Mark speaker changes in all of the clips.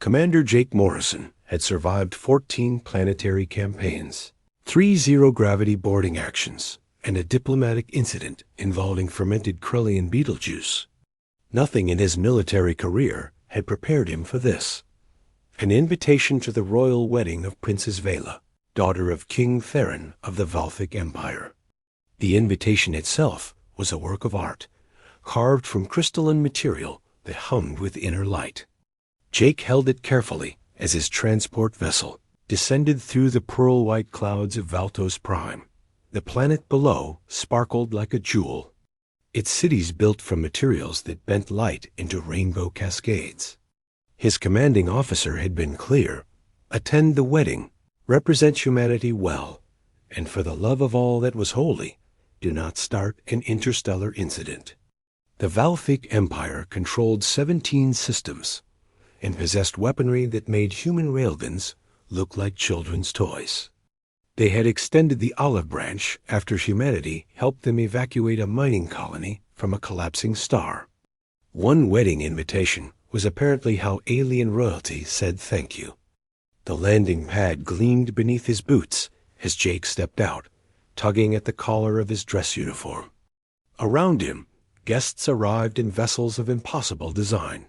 Speaker 1: Commander Jake Morrison had survived 14 planetary campaigns, 3 zero-gravity boarding actions, and a diplomatic incident involving fermented Krellian beetle juice. Nothing in his military career had prepared him for this. An invitation to the royal wedding of Princess Vela, daughter of King Terran of the Valic Empire. The invitation itself was a work of art, carved from crystalline material that hummed with inner light. Jake held it carefully as his transport vessel descended through the pearl-white clouds of Valtos Prime. The planet below sparkled like a jewel, its cities built from materials that bent light into rainbow cascades. His commanding officer had been clear: attend the wedding, represent humanity well, and for the love of all that was holy, do not start an interstellar incident. The Valic Empire controlled 17 systems and possessed weaponry that made human railguns look like children's toys. They had extended the olive branch after humanity helped them evacuate a mining colony from a collapsing star. One wedding invitation was apparently how alien royalty said thank you. The landing pad gleamed beneath his boots as Jake stepped out, tugging at the collar of his dress uniform. Around him, guests arrived in vessels of impossible design,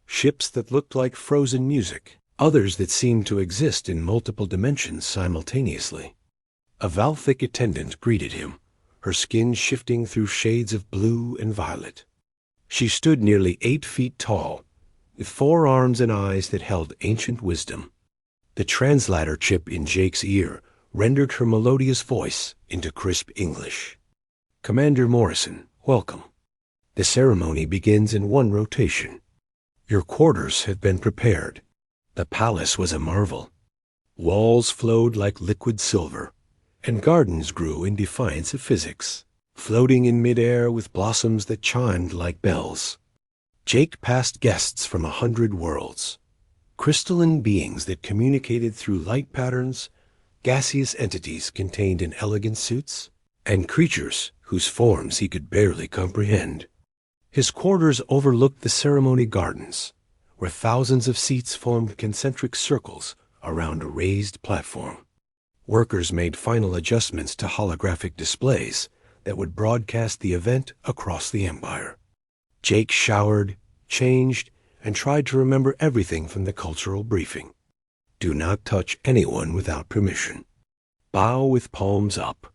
Speaker 1: ships that looked like frozen music, others that seemed to exist in multiple dimensions simultaneously. A Valic attendant greeted him, her skin shifting through shades of blue and violet. She stood nearly 8 feet tall, with 4 arms and eyes that held ancient wisdom. The translator chip in Jake's ear rendered her melodious voice into crisp English. Commander Morrison, welcome. The ceremony begins in 1 rotation. Your quarters have been prepared. The palace was a marvel. Walls flowed like liquid silver, and gardens grew in defiance of physics, floating in midair with blossoms that chimed like bells. Jake passed guests from 100 worlds, crystalline beings that communicated through light patterns, gaseous entities contained in elegant suits, and creatures whose forms he could barely comprehend. His quarters overlooked the ceremony gardens, where thousands of seats formed concentric circles around a raised platform. Workers made final adjustments to holographic displays that would broadcast the event across the empire. Jake showered, changed, and tried to remember everything from the cultural briefing. Do not touch anyone without permission. Bow with palms up.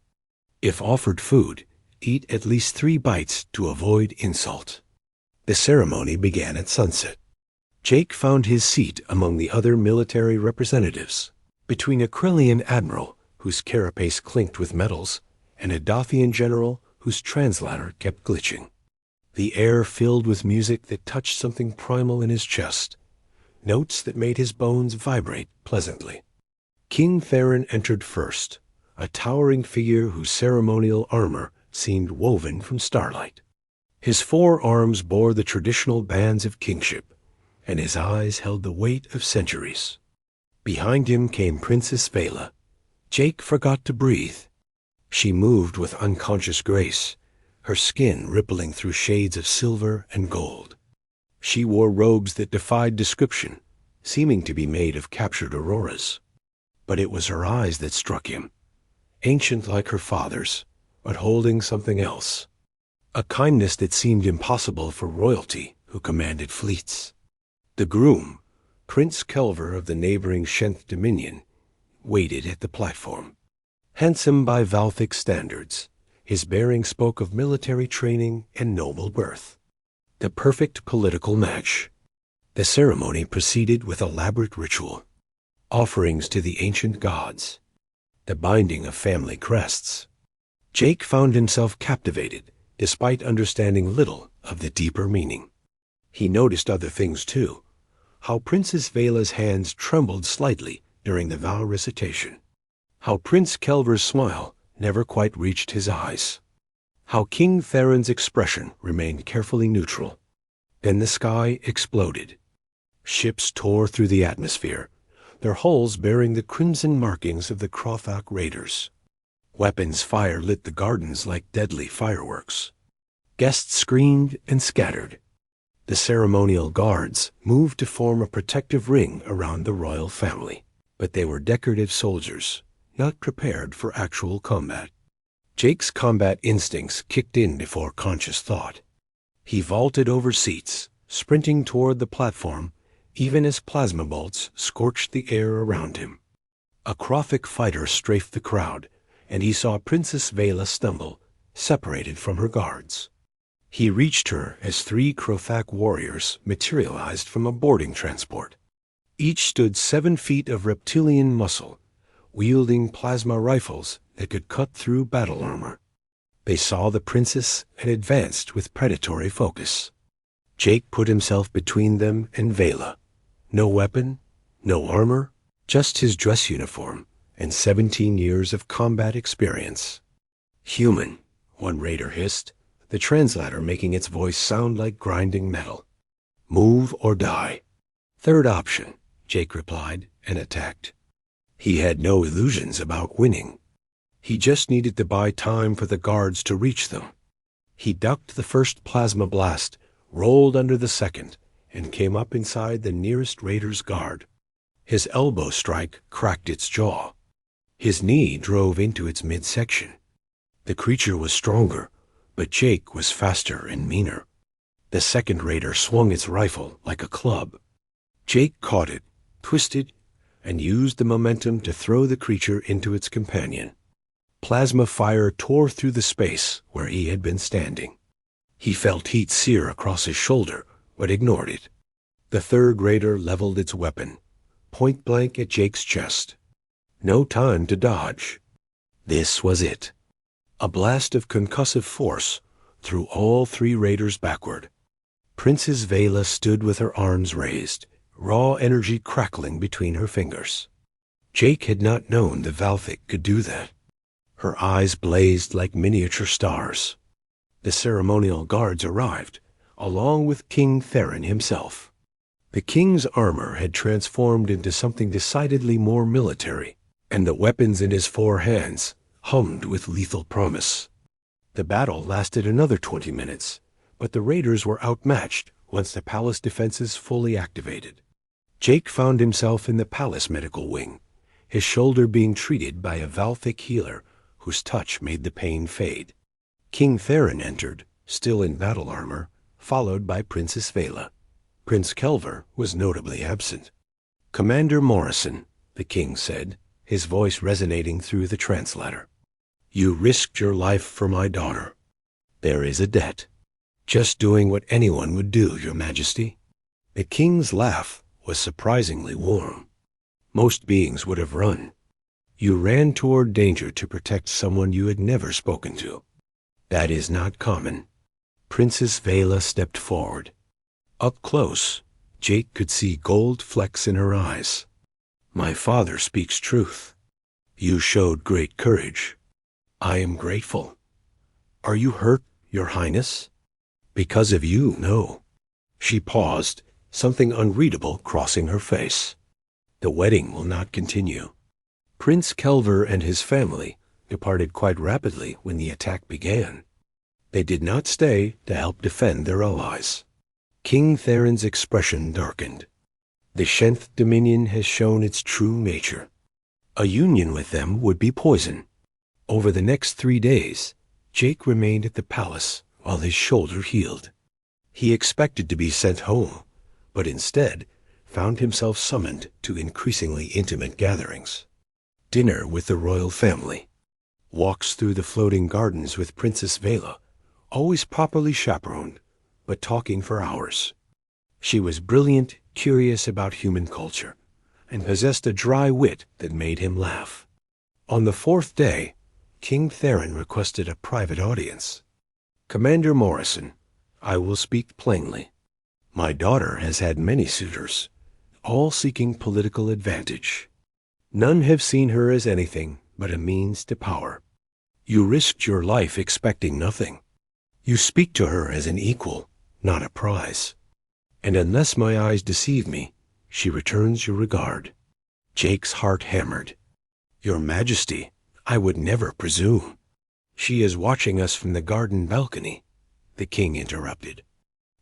Speaker 1: If offered food, eat at least 3 bites to avoid insult. The ceremony began at sunset. Jake found his seat among the other military representatives, between a Krellian admiral whose carapace clinked with metals and a Dothian general whose translator kept glitching. The air filled with music that touched something primal in his chest, notes that made his bones vibrate pleasantly. King Terran entered first, a towering figure whose ceremonial armor seemed woven from starlight. His 4 arms bore the traditional bands of kingship, and his eyes held the weight of centuries. Behind him came Princess Vela. Jake forgot to breathe. She moved with unconscious grace, her skin rippling through shades of silver and gold. She wore robes that defied description, seeming to be made of captured auroras. But it was her eyes that struck him, ancient like her father's, but holding something else. A kindness that seemed impossible for royalty who commanded fleets. The groom, Prince Kelver of the neighboring Shenth Dominion, waited at the platform. Handsome by Valic standards, his bearing spoke of military training and noble birth. The perfect political match. The ceremony proceeded with elaborate ritual, offerings to the ancient gods, the binding of family crests. Jake found himself captivated, despite understanding little of the deeper meaning. He noticed other things too, how Princess Vela's hands trembled slightly during the vow recitation, how Prince Kelver's smile never quite reached his eyes, how King Theron's expression remained carefully neutral. Then the sky exploded. Ships tore through the atmosphere, their hulls bearing the crimson markings of the Krothak raiders. Weapons fire lit the gardens like deadly fireworks. Guests screamed and scattered. The ceremonial guards moved to form a protective ring around the royal family, but they were decorative soldiers, not prepared for actual combat. Jake's combat instincts kicked in before conscious thought. He vaulted over seats, sprinting toward the platform, even as plasma bolts scorched the air around him. A Crothic fighter strafed the crowd, and he saw Princess Vela stumble, separated from her guards. He reached her as 3 Crothic warriors materialized from a boarding transport. Each stood 7 feet of reptilian muscle, wielding plasma rifles that could cut through battle armor. They saw the princess and advanced with predatory focus. Jake put himself between them and Vela. No weapon, no armor, just his dress uniform and 17 years of combat experience. "Human," one raider hissed, the translator making its voice sound like grinding metal. "Move or die." "Third option," Jake replied and attacked. He had no illusions about winning. He just needed to buy time for the guards to reach them. He ducked the first plasma blast, rolled under the second, and came up inside the nearest raider's guard. His elbow strike cracked its jaw. His knee drove into its midsection. The creature was stronger, but Jake was faster and meaner. The second raider swung its rifle like a club. Jake caught it, twisted, and used the momentum to throw the creature into its companion. Plasma fire tore through the space where he had been standing. He felt heat sear across his shoulder, but ignored it. The third raider leveled its weapon, point blank at Jake's chest. No time to dodge. This was it. A blast of concussive force threw all 3 raiders backward. Princess Vela stood with her arms raised, raw energy crackling between her fingers. Jake had not known the Valic could do that. Her eyes blazed like miniature stars. The ceremonial guards arrived, along with King Terran himself. The king's armor had transformed into something decidedly more military, and the weapons in his 4 hands hummed with lethal promise. The battle lasted another 20 minutes, but the raiders were outmatched once the palace defenses fully activated. Jake found himself in the palace medical wing, his shoulder being treated by a Valic healer whose touch made the pain fade. King Terran entered, still in battle armor, followed by Princess Vela. Prince Kelver was notably absent. "Commander Morrison," the king said, his voice resonating through the translator. "You risked your life for my daughter. There is a debt." "Just doing what anyone would do, Your Majesty." The king's laugh was surprisingly warm. "Most beings would have run. You ran toward danger to protect someone you had never spoken to. That is not common." Princess Vela stepped forward. Up close, Jake could see gold flecks in her eyes. "My father speaks truth. You showed great courage. I am grateful." "Are you hurt, Your Highness?" "Because of you, no." She paused, something unreadable crossing her face. "The wedding will not continue." Prince Kelver and his family departed quite rapidly when the attack began. They did not stay to help defend their allies. King Theron's expression darkened. The Shenth Dominion has shown its true nature. A union with them would be poison. Over the next 3 days, Jake remained at the palace while his shoulder healed. He expected to be sent home, but instead found himself summoned to increasingly intimate gatherings. Dinner with the royal family. Walks through the floating gardens with Princess Vela, always properly chaperoned, but talking for hours. She was brilliant, curious about human culture, and possessed a dry wit that made him laugh. On the 4th day, King Theron requested a private audience. "Commander Morrison, I will speak plainly. My daughter has had many suitors, all seeking political advantage. None have seen her as anything but a means to power. You risked your life expecting nothing. You speak to her as an equal, not a prize. And unless my eyes deceive me, she returns your regard." Jake's heart hammered. "Your Majesty, I would never presume." "She is watching us from the garden balcony," the king interrupted.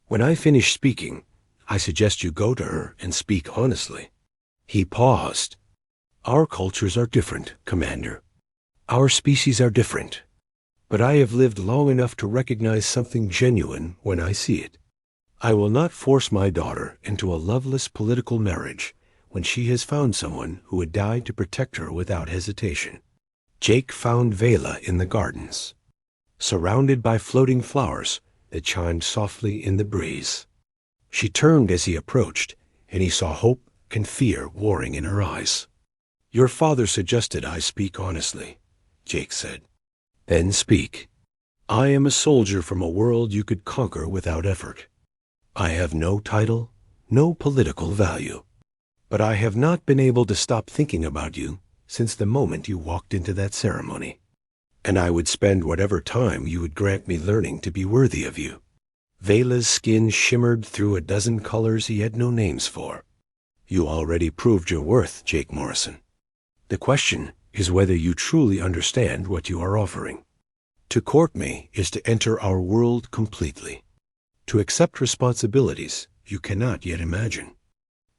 Speaker 1: When I finish speaking, I suggest you go to her and speak honestly." He paused. "Our cultures are different, Commander. Our species are different. But I have lived long enough to recognize something genuine when I see it. I will not force my daughter into a loveless political marriage when she has found someone who would die to protect her without hesitation." Jake found Vela in the gardens, surrounded by floating flowers that chimed softly in the breeze. She turned as he approached, and he saw hope and fear warring in her eyes. "Your father suggested I speak honestly," Jake said. "Then speak. I am a soldier from a world you could conquer without effort. I have no title, no political value. But I have not been able to stop thinking about you since the moment you walked into that ceremony. And I would spend whatever time you would grant me learning to be worthy of you." Vela's skin shimmered through a dozen colors he had no names for. "You already proved your worth, Jake Morrison. The question is whether you truly understand what you are offering. To court me is to enter our world completely. To accept responsibilities you cannot yet imagine.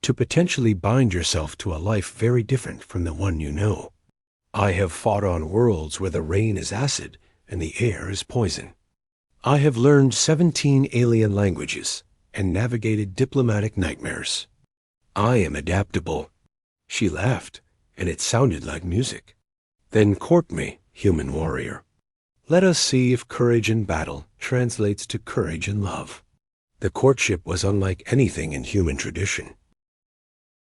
Speaker 1: To potentially bind yourself to a life very different from the one you know. I have fought on worlds where the rain is acid and the air is poison. I have learned 17 alien languages and navigated diplomatic nightmares. I am adaptable." She laughed, and it sounded like music. "Then court me, human warrior. Let us see if courage in battle translates to courage in love." The courtship was unlike anything in human tradition.